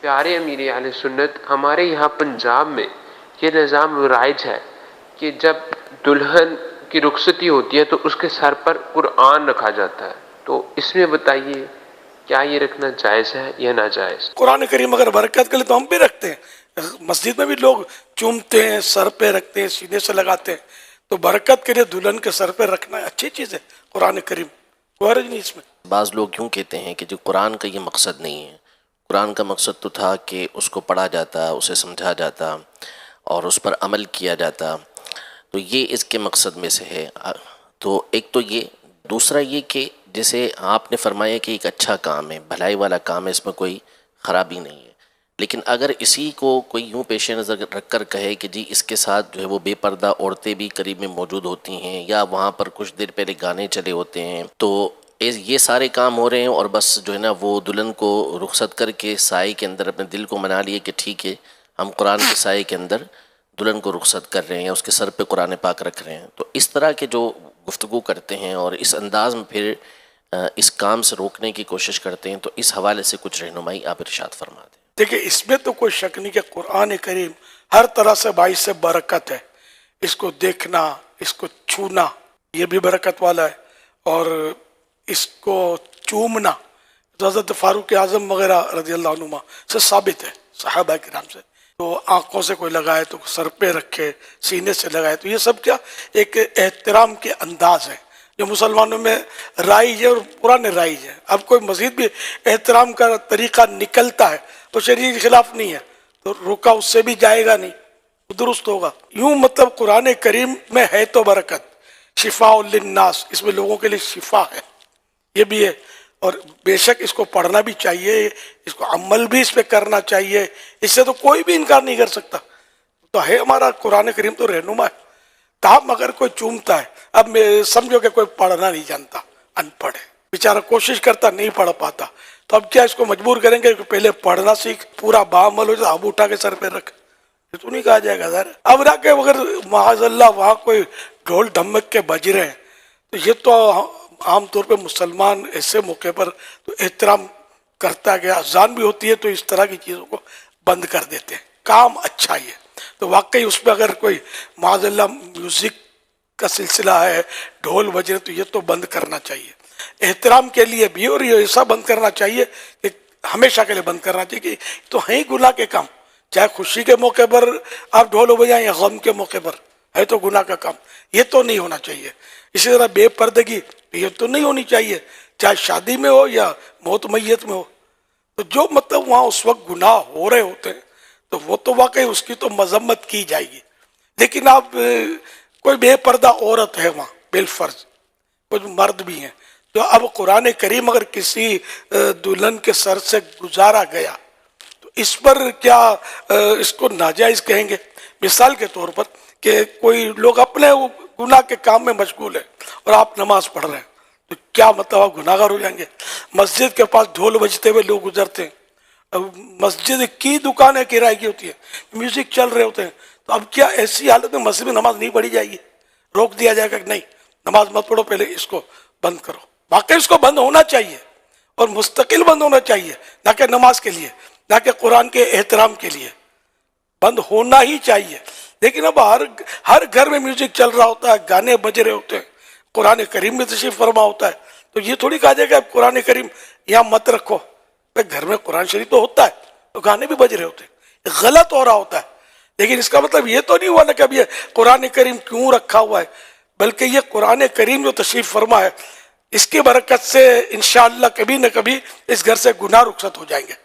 پیارے امیر اہل سنت، ہمارے یہاں پنجاب میں یہ نظام رائج ہے کہ جب دلہن کی رخصتی ہوتی ہے تو اس کے سر پر قرآن رکھا جاتا ہے، تو اس میں بتائیے کیا یہ رکھنا جائز ہے یا ناجائز؟ قرآن کریم اگر برکت کے لیے تو ہم بھی رکھتے ہیں، مسجد میں بھی لوگ چومتے ہیں، سر پہ رکھتے ہیں، سینے سے لگاتے ہیں، تو برکت کے لیے دلہن کے سر پہ رکھنا اچھی چیز ہے قرآن کریم، کوئی حرج نہیں اس میں۔ بعض لوگ یوں کہتے ہیں کہ جو قرآن کا یہ مقصد نہیں ہے، قرآن کا مقصد تو تھا کہ اس کو پڑھا جاتا، اسے سمجھا جاتا اور اس پر عمل کیا جاتا، تو یہ اس کے مقصد میں سے ہے۔ تو ایک تو یہ، دوسرا یہ کہ جیسے آپ نے فرمایا کہ ایک اچھا کام ہے، بھلائی والا کام ہے، اس میں کوئی خرابی نہیں ہے، لیکن اگر اسی کو کوئی یوں پیش نظر رکھ کر کہے کہ جی اس کے ساتھ جو ہے وہ بے پردہ عورتیں بھی قریب میں موجود ہوتی ہیں، یا وہاں پر کچھ دیر پہلے گانے چلے ہوتے ہیں، تو یہ سارے کام ہو رہے ہیں، اور بس جو ہے نا وہ دلہن کو رخصت کر کے سائے کے اندر اپنے دل کو منا لیے کہ ٹھیک ہے ہم قرآن کے سائے کے اندر دلہن کو رخصت کر رہے ہیں، اس کے سر پہ قرآن پاک رکھ رہے ہیں، تو اس طرح کے جو گفتگو کرتے ہیں اور اس انداز میں پھر اس کام سے روکنے کی کوشش کرتے ہیں، تو اس حوالے سے کچھ رہنمائی آپ ارشاد فرما دیں۔ دیکھیں اس میں تو کوئی شک نہیں کہ قرآن کریم ہر طرح سے باعث سے برکت ہے، اس کو دیکھنا، اس کو چھونا یہ بھی برکت والا ہے، اور اس کو چومنا تو حضرت فاروق اعظم وغیرہ رضی اللہ عنہ سے ثابت ہے، صحابہ کرام سے، تو آنکھوں سے کوئی لگائے تو سر پہ رکھے، سینے سے لگائے، تو یہ سب کیا ایک احترام کے انداز ہے جو مسلمانوں میں رائج ہے اور پرانے رائج ہے۔ اب کوئی مزید بھی احترام کا طریقہ نکلتا ہے تو شریعت کے خلاف نہیں ہے، تو روکا اس سے بھی جائے گا نہیں، درست ہوگا۔ یوں مطلب قرآن کریم میں ہے تو برکت، شفاء للناس، اس میں لوگوں کے لیے شفا ہے، یہ بھی ہے، اور بے شک اس کو پڑھنا بھی چاہیے، اس کو عمل بھی اس پہ کرنا چاہیے، اس سے تو کوئی بھی انکار نہیں کر سکتا، تو ہے ہمارا قرآن کریم تو رہنما ہے۔ تاہم اگر کوئی چومتا ہے، اب میں سمجھو کہ کوئی پڑھنا نہیں جانتا، ان پڑھ ہے بیچارہ، کوشش کرتا نہیں پڑھ پاتا، تو اب کیا اس کو مجبور کریں گے کہ پہلے پڑھنا سیکھ، پورا بعمل ہو جائے، اب اٹھا کے سر پہ رکھ، یہ تو نہیں کہا جائے گا ظاہر۔ اب رہ کے اگر معاذ اللہ وہاں کوئی ڈھول ڈھمک کے بج رہے ہیں تو یہ تو عام طور پہ مسلمان ایسے موقع پر تو احترام کرتا ہے، اذان بھی ہوتی ہے تو اس طرح کی چیزوں کو بند کر دیتے ہیں، کام اچھا ہی ہے، تو واقعی اس میں اگر کوئی معاذ اللہ میوزک کا سلسلہ ہے، ڈھول بج رہے، تو یہ تو بند کرنا چاہیے، احترام کے لیے بھی، اور یہ ایسا بند کرنا چاہیے کہ ہمیشہ کے لیے بند کرنا چاہیے کہ تو ہیں گناہ کے کام، چاہے خوشی کے موقع پر آپ ڈھول بجائیں یا غم کے موقع پر، ہے تو گناہ کا کام، یہ تو نہیں ہونا چاہیے۔ اسی طرح بے پردگی یہ تو نہیں ہونی چاہیے، چاہے شادی میں ہو یا موت میت میں ہو، تو جو مطلب وہاں اس وقت گناہ ہو رہے ہوتے ہیں تو وہ تو واقعی اس کی تو مذمت کی جائے گی، لیکن آپ کوئی بے پردہ عورت ہے وہاں بالفرض، کچھ مرد بھی ہیں، تو اب قرآن کریم اگر کسی دلہن کے سر سے گزارا گیا تو اس پر کیا اس کو ناجائز کہیں گے؟ مثال کے طور پر کہ کوئی لوگ اپنے گناہ کے کام میں مشغول ہیں اور آپ نماز پڑھ رہے ہیں، تو کیا مطلب آپ گناہ گار ہو جائیں گے؟ مسجد کے پاس ڈھول بجتے ہوئے لوگ گزرتے ہیں، مسجد کی دکانیں کرائے کی ہوتی ہیں، میوزک چل رہے ہوتے ہیں، تو اب کیا ایسی حالت میں مسجد میں نماز نہیں پڑھی جائے گی؟ روک دیا جائے گا کہ نہیں نماز مت پڑھو، پہلے اس کو بند کرو؟ واقعی اس کو بند ہونا چاہیے، اور مستقل بند ہونا چاہیے، نہ کہ نماز کے لیے، نہ کہ قرآن کے احترام کے لیے، بند ہونا ہی چاہیے۔ لیکن اب ہر گھر میں میوزک چل رہا ہوتا ہے، گانے بج رہے ہوتے ہیں، قرآن کریم میں تشریف فرما ہوتا ہے، تو یہ تھوڑی کہا جائے گا اب قرآن کریم یہاں مت رکھو، گھر میں قرآن شریف تو ہوتا ہے، تو گانے بھی بج رہے ہوتے ہیں، غلط ہو رہا ہوتا ہے، لیکن اس کا مطلب یہ تو نہیں ہوا نا کہ اب یہ قرآن کریم کیوں رکھا ہوا ہے، بلکہ یہ قرآن کریم جو تشریف فرما ہے، اس کی برکت سے انشاءاللہ کبھی نہ کبھی اس گھر سے گناہ رخصت ہو جائیں گے۔